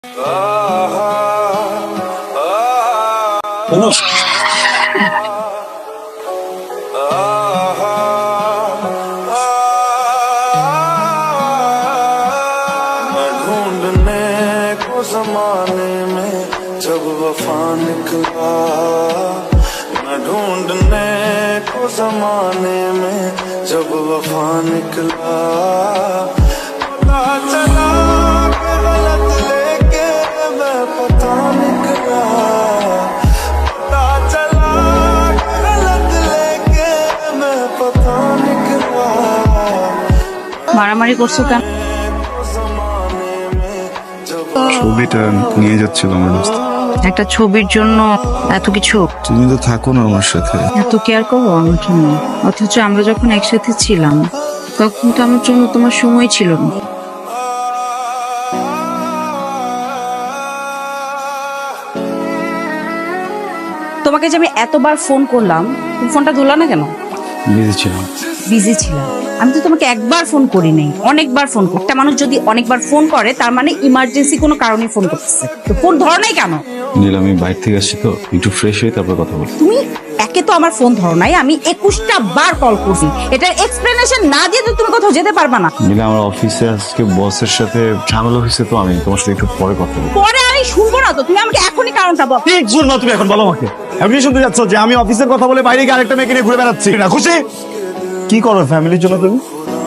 ढूंढने को जमाने में जब वफा निकला, मैं ढूंढने को जमाने में जब वफा निकला, पता चला कि गलत लेके मैं पता निकला, पता चला कि गलत लेके मैं पता निकला। মারামারি করছো কেন? ছবিটা নিয়ে যাচ্ছিল আমার দোস্ত। একটা ছবির জন্য এত কিছু? তুমি তো থাকো না আমার সাথে। এত কেয়ার করো আমার জন্য, অথচ আমরা যখন একসাথে ছিলাম তখন তো আমার জন্য তোমার সময় ছিল না। তোমাকে যে আমি এতবার ফোন করলাম, তুমি ফোনটা ধরলা না কেন? বিজি ছিলাম। বিজি ছিলাম? আমি তো তোমাকে একবার ফোন করি নাই, অনেকবার ফোন করি। একটা মানুষ যদি অনেকবার ফোন করে তার মানে ইমার্জেন্সি কোনো কারণে ফোন করতেছে। তো ফোন ধরো নাই কেন? নীল, আমি বাইরে থেকে আসছি তো, একটু ফ্রেশ হয়ে তারপর কথা বলি। তুমি একে তো আমার ফোন ধরো নাই, আমি 21টা বার কল করছি, এটার এক্সপ্লেনেশন না দিয়ে তো তুমি কোথাও যেতে পারবা না। নীল, আমার অফিসে আজকে বসের সাথে ঝামেলা হয়েছে, তো আমি তোমার সাথে একটু পরে কথা বলবো। পরে আমি শুনবো না তো, তুমি আমাকে এখনই কারণটা বলো। ঠিক শুনবো, তুমি এখন বলো আমাকে। আপনি শুনতে যাচ্ছ যে আমি অফিসের কথা বলে বাইরে গিয়ে আরেকটা মেয়েকে নিয়ে ঘুরে বেড়াচ্ছি না? খুশি? কি করো ফ্যামিলির জন্য তুমি?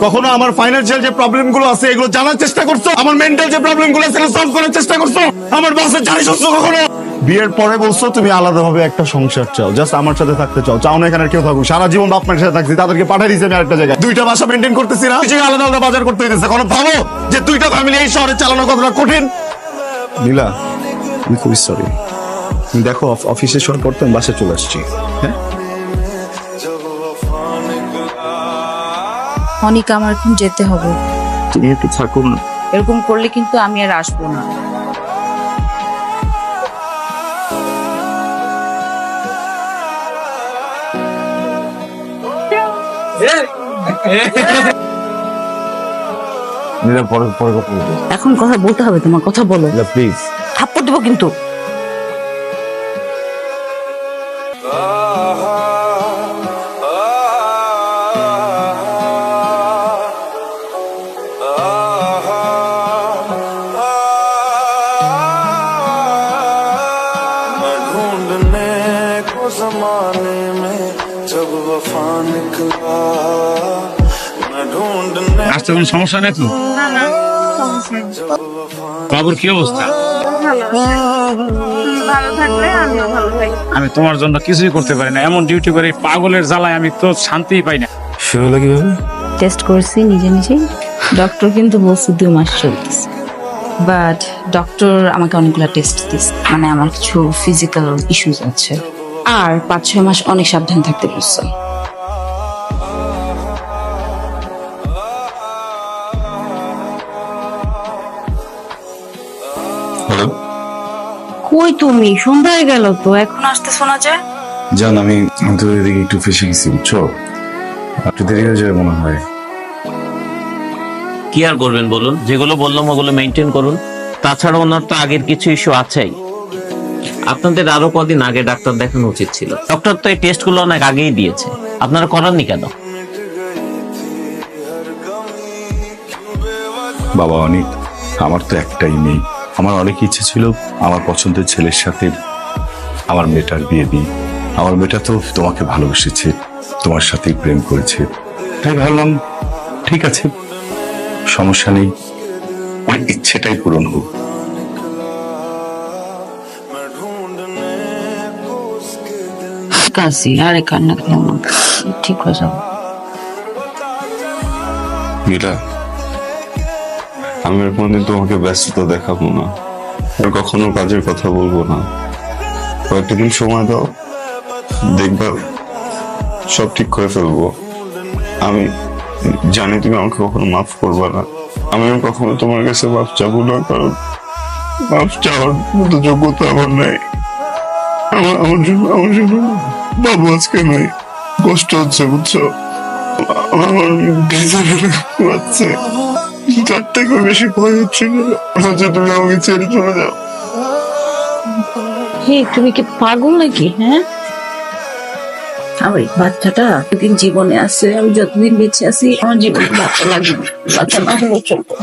কখনো আমার ফাইন্যান্সিয়াল যে প্রবলেম গুলো আছে এগুলো জানার চেষ্টা করছো? আমার মেন্টাল যে প্রবলেম গুলো আছে সলভ করার চেষ্টা করছো? আমার বসের জানিস কখনো? বিয়ের পরে বলছো তুমি আলাদাভাবে একটা সংসার চাও, জাস্ট আমার সাথে থাকতে চাও, চাও না এখানে আর কেউ থাকুক। সারা জীবন বাপ মায়ের সাথে থাকছি, তাদেরকে পাঠিয়ে দিয়েছি আমি আরেকটা জায়গায়। দুইটা বাসা মেনটেন করতেছি না, নিজেকে আলাদা আলাদা বাজার করতে হইতেছে। কোনো ভাবো যে দুইটা ফ্যামিলি এই শহরে চালানো কতটা কঠিন? নীলা, আমি খুবই সরি। দেখো, অফিসে শোয়ার পর তো আমি বাসায় চলে আসছি। হ্যাঁ, অনিক, আমার এখন যেতে হবে। তুমি একটু থাকো না। এরকম করলে কিন্তু আমি আর আসবো না। নীলা, পরে পরে কথা বলবো। এখন কথা বলতে হবে, তোমার কথা বলো। নীলা, প্লিজ। থাপ্পড় দেবো কিন্তু। मैं ढूंढने को जमाने में जब वफा निकला, मैं ढूंढने আসতে কোনো সমস্যা নেই তো? বাবুর কি অবস্থা? আমি তোমার জন্য কিছুই করতে পারি না, এমন ডিউটি করে পাগলের জ্বালায় আমি তো শান্তিই পাই না। সেগুলো কিভাবে? টেস্ট করছি নিজে নিজেই। ডক্টর কিন্তু বলছে 2 মাস চলতেছে, বাট ডক্টর আমাকে অনেকগুলো টেস্ট দিচ্ছে, মানে আমার কিছু ফিজিক্যাল ইস্যুস আছে, আর 5-6 মাস অনেক সাবধান থাকতে বলছে। হ্যালো, কই তুমি? সন্ধ্যা হয়ে গেল তো, এখন আসতে শোনা যায়? জান, আমি তো এদিকে একটু ফেসে গেছি, বুঝছো? একটু দেরি হয়ে যাবে মনে হয়। কি আর করবেন বলুন, যেগুলো বললাম ওগুলো মেনটেন করুন। তাছাড়া ওনার তো আগের কিছু ইস্যু আছেই। আপনাদের আরো কদিন আগে ডাক্তার দেখানো উচিত ছিল। ডক্টর তো এই টেস্টগুলো অনেক আগেই দিয়েছে, আপনারা করাননি কেন? বাবা, অনেক, আমার তো একটাই মেয়ে। আমার অনেক ইচ্ছে ছিল আমার পছন্দের ছেলের সাথে আমার মেয়েটার বিয়ে দিই। আমার মেয়েটা তো তোমাকে ভালোবেসেছে, তোমার সাথেই প্রেম করেছে, তাই ভাবলাম ঠিক আছে, সমস্যা নেই, আমার ইচ্ছেটাই পূরণ হোক। কাশি, আরে কান্না কেন, ঠিক হয়ে যাবো। মীরা, আমি আর কোনদিন তোমাকে ব্যস্ততা দেখাবো না, আর কখনো কাজের কথা বলবো না। কয়েকটা দিন সময় দাও, দেখবা সব ঠিক করে ফেলবো। আমি জানি তুমি আমাকে কখনো মাফ করবা না, আমিও কখনো তোমার কাছে মাফ চাবো না, কারণ মাফ চাওয়ার মতো যোগ্যতা আমার নাই। আমার জন্য বাবু আজকে নাই, কষ্ট হচ্ছে বুঝছো? আমার বাচ্চা তার থেকে বেশি ভয় হচ্ছিল যে তুমি আমাকে ছেড়ে চলে যাও। হে তুমি কি পাগল নাকি? হ্যাঁ, আমার এই বাচ্চাটা যতদিন জীবনে আছে, আমি যতদিন বেঁচে আছি, আমার জীবনে বাচ্চা লাগবে, বাচ্চা না হলেও চলবে।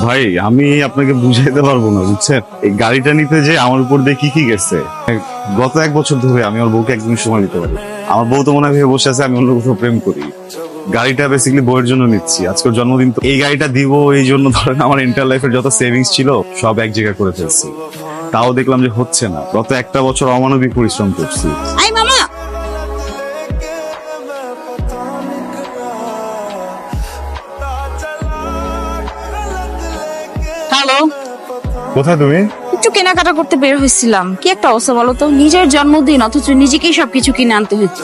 ভাই আমি আপনাকে বুঝাইতে পারবো না, বুঝছেন? এই গাড়িটা নিতে যে আমার উপর দিয়ে কি কি গেছে। গত 1 বছর ধরে আমি আমার বউকে একদিন সময় দিতে পারি। আমার বউ তো মনে হয় ভেবে বসে আছে আমি অন্য কোথাও প্রেম করি। গাড়িটা বেসিক্যালি বউয়ের জন্য নিচ্ছি, আজকের জন্মদিন তো। এই গাড়িটা দিব এই জন্য ধরেন আমার এন্টার লাইফের যত সেভিংস ছিল সব এক জায়গায় করে ফেলছি। তাও দেখলাম যে হচ্ছে না। গত 1টা বছর অমানবিক পরিশ্রম করছি। আই মামা, হ্যালো, কোথায় তুমি? একটু কেনাকাটা করতে বের হয়েছিলাম। কি একটা অবস্থা বলো তো, নিজের জন্মদিন অথচ নিজেকেই সবকিছু কিনে আনতে হচ্ছে।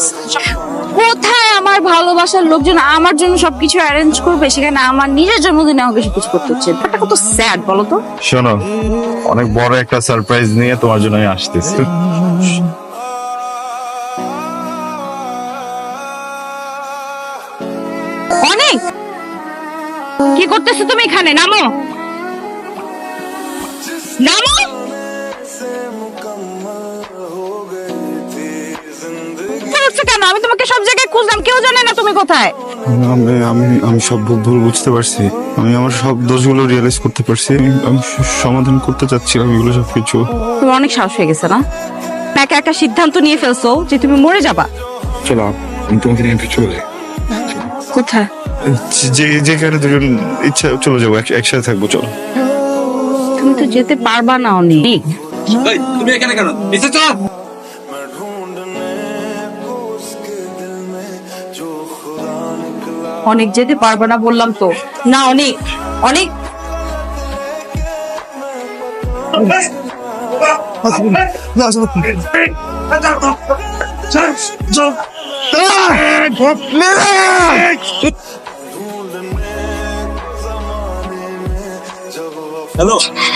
কোথায় আমার ভালোবাসার লোকজন আমার জন্য সবকিছু অ্যারেঞ্জ করবে, সেখানে আমার নিজের জন্মদিনে আমাকে সবকিছু করতে হচ্ছে। ব্যাপারটা কত স্যাড বলো তো। শোনো, অনেক বড় একটা সারপ্রাইজ নিয়ে তোমার জন্য আমি আসতেছি। অনেক কি করতেছো তুমি এখানে? নামো নামো। বলছো কেন? আমি তোমাকে সব জায়গায় খুঁজলাম, কেউ জানে না তুমি কোথায়। আমি সব ভুল বুঝতে পারছি। আমি আমার সব দোষগুলো রিয়েলাইজ করতে পারছি। আমি সমাধান করতে চাচ্ছিলাম এগুলো সবকিছু। তোমার অনেক সাহস হয়ে গেছে না? একা একা সিদ্ধান্ত নিয়ে ফেলছো যে তুমি মরে যাবা। চলো, আমি তোমাকে নিয়ে একটু চলে যাই। কোথায়? যেখানে দুজন ইচ্ছা চলে যাবো, একসাথে থাকবো। চলো। তুমি তো যেতে পারবা না অনেক। তুমি এখানে কেন? নিচে চলো। मैं ढूंढने को उसके दिल में जो खुदा निकला। অনেক যেতে পারবা না বললাম তো। না অনেক, অনেক जब वफा